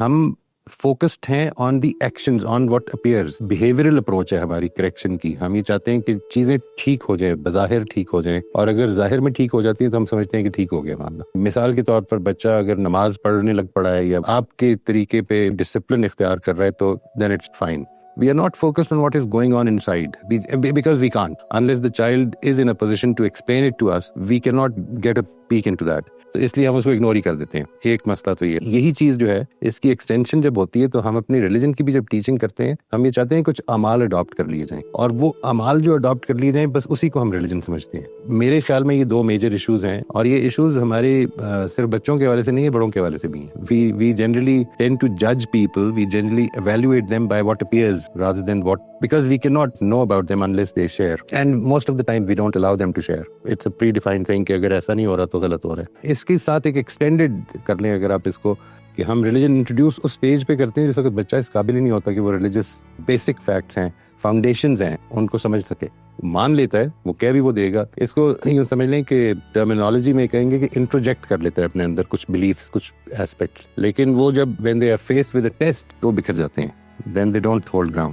ہم فوکسڈ ہیں on the actions, on what appears. Behavioural approach ہے ہماری کریکشن کی. ہم یہ چاہتے ہیں کہ چیزیں ٹھیک ہو جائیں، بظاہر ٹھیک ہو جائیں، اور اگر ظاہر میں ٹھیک ہو جاتی ہیں تو ہم سمجھتے ہیں کہ ٹھیک ہو گیا معاملہ. مثال کے طور پر بچہ اگر نماز پڑھنے لگ پڑا ہے یا آپ کے طریقے پہ ڈسپلن اختیار کر رہا ہے تو then it's fine. We are not focused on what is going on inside because we can't. Unless the child is in a position to explain it to us, we cannot get a peek into that. تو اس لیے ہم اس کو ignore ہی کر دیتے ہیں. ایک مسئلہ تو یہی چیز جو ہے اس کی ایکسٹینشن جب ہوتی ہے تو ہم اپنی ریلیجن کی بھی جب ٹیچنگ کرتے ہیں ہم یہ چاہتے ہیں کچھ اعمال اڈاپٹ کر لیے جائیں، اور وہ اعمال جو اڈاپٹ کر لیے جائیں بس اسی کو ہم ریلیجن سمجھتے ہیں. میرے خیال میں یہ دو میجر ایشوز ہیں، اور یہ ایشوز ہمارے صرف بچوں کے حوالے سے نہیں ہے، بڑوں کے حوالے سے بھی ہیں. We generally tend to judge people, we generally evaluate them by what appears rather than what, because we cannot know about them unless they share, and most of the time we don't allow them to share. It's a predefined thing کہ اگر ایسا نہیں ہو رہا تو غلط ہو رہا ہے. اس کے ساتھ ایک ایکسٹینڈیڈ کر لیں اگر آپ اس کو، کہ ہم ریلیجن انٹروڈیوس اس اسٹیج پہ کرتے ہیں جس وقت بچہ اس قابل ہی نہیں ہوتا کہ وہ ریلیجس بیسک فیکٹس ہیں، فاؤنڈیشنز ہیں، ان کو سمجھ سکے. مان لیتا ہے، وہ کہہ بھی وہ دے گا. اس کو یوں سمجھ لیں کہ ٹرمینالوجی میں کہیں گے کہ انٹروجیکٹ کر لیتا ہے اپنے اندر کچھ بلیفس، کچھ ایسپیکٹس، لیکن وہ جب when they are faced with a test تو بکھر جاتے ہیں. Then they don't hold ground.